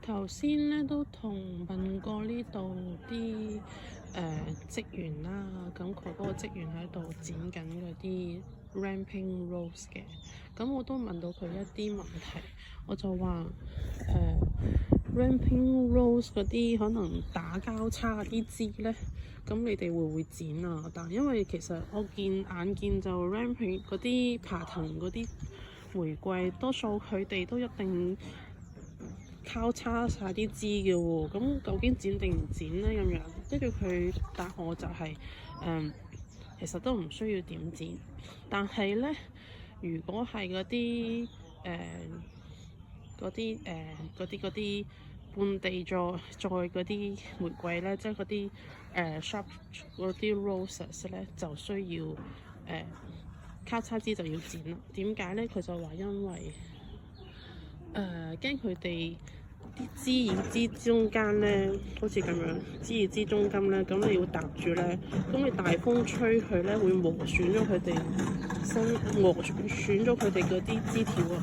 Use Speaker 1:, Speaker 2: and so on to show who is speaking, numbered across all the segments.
Speaker 1: 頭先咧都問過呢度啲職員啦，咁佢嗰個職員喺度剪緊嗰啲 ramping rose 嘅，咁我都問到佢一啲問題，我就話ramping rose 嗰啲可能打交叉啲枝咧，咁你哋會唔會剪啊？但因為其實我眼見就 ramping 嗰啲爬藤嗰啲玫瑰，多數佢哋都一定交叉晒啲枝嘅喎，咁究竟剪定唔剪呢？咁樣，跟住佢答我就係、其實都唔需要點剪，但係呢，如果係嗰啲嗰啲半地再嗰啲玫瑰呢，即係嗰啲sharp 嗰啲 roses 呢，就需要交叉枝就要剪啦。點解呢？佢就話因為驚佢哋啲枝與枝中間咧，好似咁樣枝與枝中間咧，咁你要搭住咧，咁你大風吹佢咧，會磨損咗佢哋咗佢哋嗰啲枝條啊。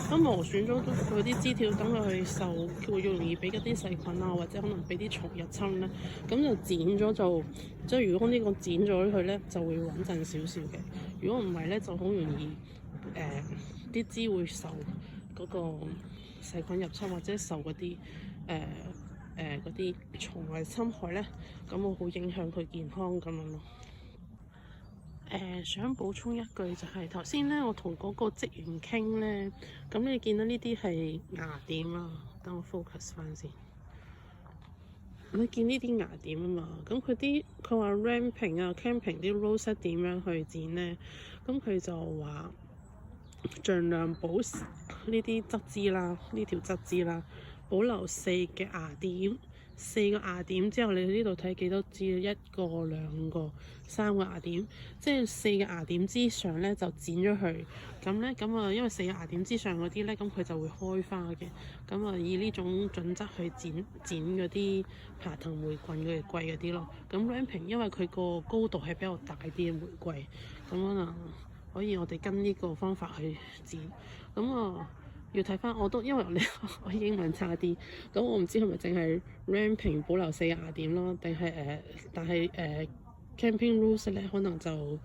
Speaker 1: 咁磨損咗佢啲枝條，等佢去受，會容易俾嗰啲細菌啊，或者可能俾啲蟲入侵咧。咁就剪咗就，即係如果呢個剪咗佢咧，就會穩陣少少嘅。如果唔係咧，就好容易啲枝會受嗰個細菌入侵，或者受嗰啲嗰啲蟲害侵害咧，咁我好影響佢健康咁樣咯。想補充一句就係頭先咧，我同嗰個職員傾咧，咁你見到呢啲係芽點啊？等我 focus 翻先。你見呢啲芽點啊嘛？咁佢話 ramping 啊 camping 啲 rose 點樣去剪咧？咁佢就話盡量保呢啲側枝啦，呢條側枝啦，保留4個芽點。4個芽點之後，你呢度睇幾多枝？1個、2個、3個芽點，即係4個芽點之上咧就剪咗佢。咁啊，因為4個芽點之上嗰啲咧，咁佢就會開花嘅。咁啊，以呢種準則去剪嗰啲爬藤玫瑰嗰啲咯。咁 ramping 因為佢個高度係比較大啲嘅玫瑰，咁可能可以我哋跟呢個方法去剪。咁啊，要睇翻我都因為我英文差啲，咁我唔知係咪淨係 ramping 保留4個芽點咯，定係但係camping rose 咧，可能就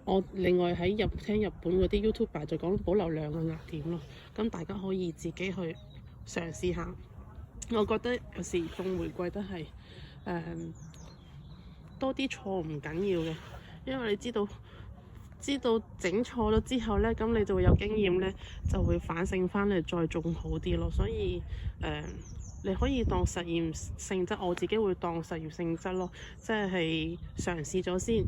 Speaker 1: 我另外喺聽日本嗰啲 YouTuber 就講保留2個芽點咯。咁大家可以自己去嘗試下。我覺得有時種玫瑰都係多啲錯唔緊要嘅，因為你知道整錯咗之後呢，咁你就會有經驗呢，就會反省翻嚟再種好啲咯。所以你可以當實驗性質，我自己會當實驗性質咯，即係嘗試咗先，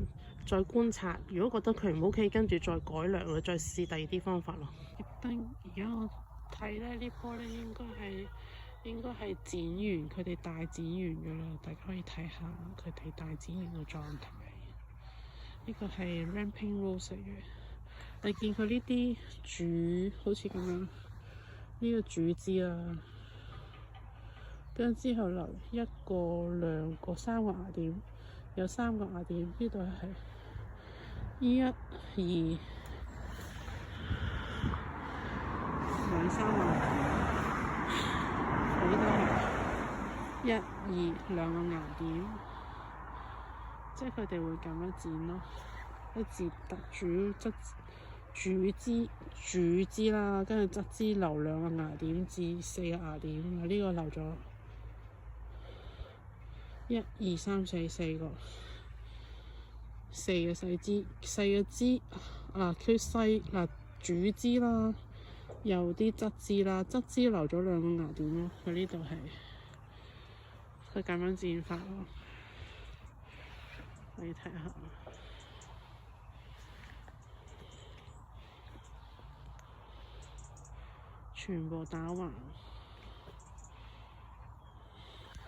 Speaker 1: 再觀察。如果覺得佢唔 OK，跟住再改良，再試第二啲方法咯。而家我睇咧呢棵咧應該係剪完，佢哋大剪完㗎啦，大家可以睇下佢哋大剪完嘅狀態。呢個係 ramping rose 嘅，你見佢呢啲主好似咁樣，呢個主枝啊，跟住之後留1個、2個、3個芽點，有3個芽點，呢度係1、2、2、3個芽點，呢度係1、2、2個芽點，即係佢哋會咁樣剪咯。一截突主枝啦，跟住側枝留2個芽點至4個芽點。呢個留咗1、2、3、4個4個細枝嗱，佢細嗱主枝啦，有啲側枝啦，側枝留咗2個芽點咯。佢呢度係佢咁樣剪法咯，可以睇下。全部打橫。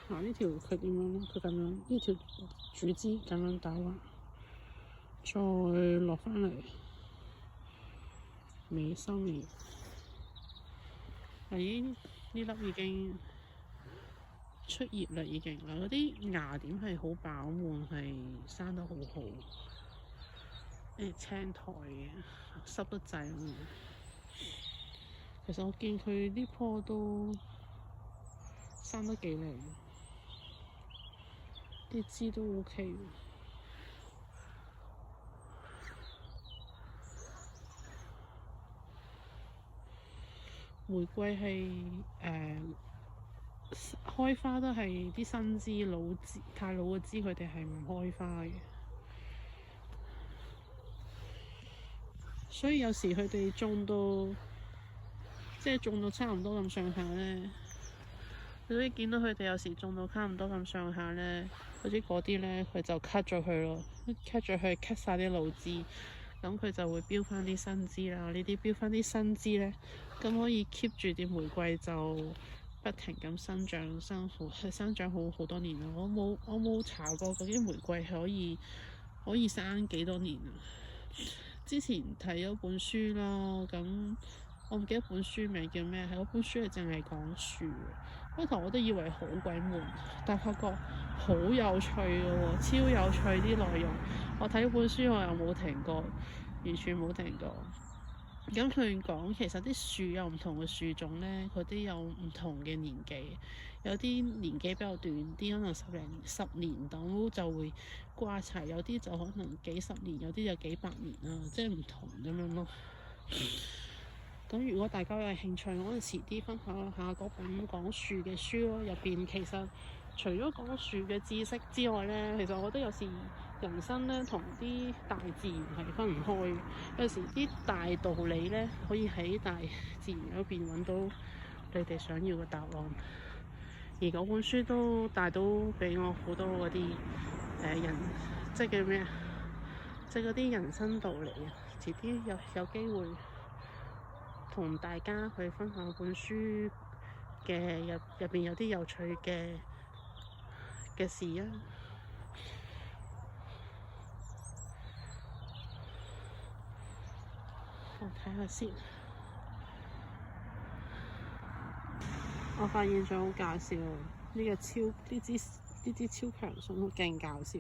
Speaker 1: 呢條佢點樣咧？佢咁樣呢條主枝咁樣打橫，再落返嚟尾收尾。呢粒已經出葉啦，已經嗱，嗰啲芽點係好飽滿，係生得好好。青苔嘅濕得滯。其實我見佢呢棵都生得幾靚，啲枝都 OK 嘅。玫瑰係開花都係啲新枝，老枝太老嘅枝佢哋係唔開花嘅，所以有時佢哋種到差唔多咁上下咧，你可以見到佢哋有時種到差唔多咁上下咧，好似嗰啲咧佢就 cut 咗佢咯，cut 咗佢 cut 晒啲老枝，咁佢就會標翻啲新枝啦。呢啲標翻啲新枝咧，咁可以 keep 住啲玫瑰就不停咁生長好多年啦。我冇查過嗰啲玫瑰可以生幾多年啊。之前睇咗本書啦，咁我唔記得本書名叫咩，係嗰本書係淨係講樹嘅。開頭我都以為好鬼悶，但發覺好有趣嘅喎，超有趣啲內容。我睇本書我又冇停過，完全冇停過。咁佢講其實啲樹有唔同嘅樹種咧，佢啲有唔同嘅年紀，有啲年紀比較短啲，可能十年到就會掛齊，有啲就可能幾十年，有啲就幾百年啦，即係唔同咁樣咯。咁如果大家有興趣，我可以遲啲分享下嗰本講樹嘅書咯。入邊其實除咗講樹嘅知識之外咧，其實我覺得有時人生咧同啲大自然係分唔開。有時啲大道理咧可以喺大自然嗰邊揾到你哋想要嘅答案。而嗰本書都帶到俾我好多嗰啲人，即係叫咩啊？即係嗰啲人生道理啊！遲啲有機會同大家去分享本書嘅入邊有啲有趣嘅事啊！我睇下先。我發現咗好搞笑，呢支超強筍都勁搞笑。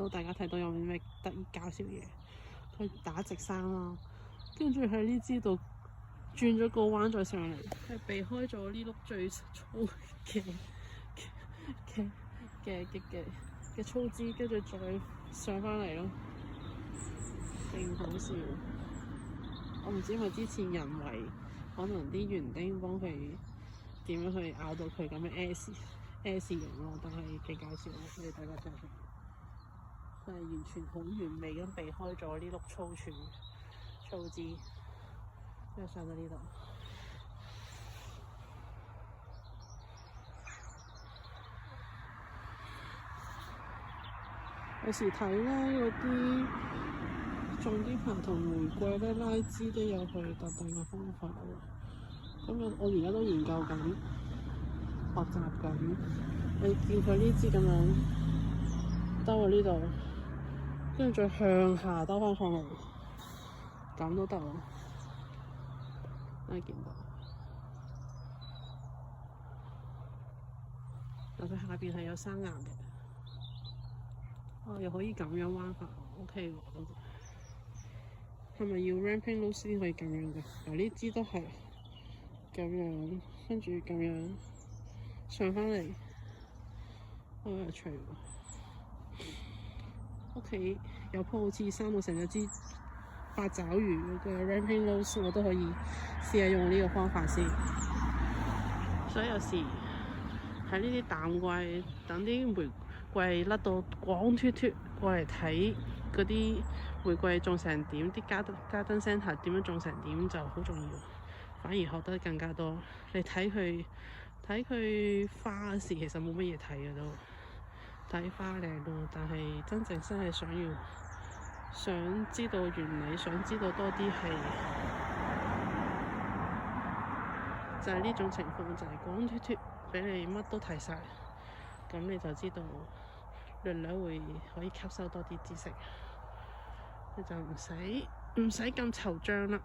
Speaker 1: 大家睇到有咩得意搞笑嘢？佢打直生啦，跟住喺呢支度轉咗個彎再上嚟，係避開咗呢碌最粗嘅粗枝，跟住再上返嚟咯，勁好笑。我唔知係咪之前人為可能啲園丁幫佢點樣去咬到佢咁嘅 S 型咯，但係幾搞笑咯，所以大家睇下，佢係完全好完美咁避開咗呢碌粗枝，跟住上到呢度。有時睇咧嗰啲種啲爬藤玫瑰咧，拉枝都有佢特定嘅方法喎。咁我而家都研究緊，學習緊。你見佢呢支咁樣兜喺呢度，跟住再向下兜翻上嚟，咁都得喎。大家見到，但佢下邊係有生芽嘅。又可以咁樣彎法 ，OK 喎。係咪要 ramping loop 先可以咁樣嘅？嗱，呢支都係咁樣，跟住咁樣上返嚟，好有趣喎。屋企有棵好似生到成隻支八爪魚嘅 ramping loop，我都可以試下用呢個方法先。所以有時喺呢啲淡季，等啲玫瑰甩到光脫脫過嚟睇嗰啲玫瑰種成點，啲garden centre點樣種成點就好重要，反而學得更加多。你睇佢花時其實冇乜嘢睇嘅都，睇花靚咯，但係真正想知道原理，想知道多啲係就係呢種情況，就係光脫脫俾你乜都睇晒，咁你就知道略略會可以吸收多啲知識，你就唔使咁惆悵啦。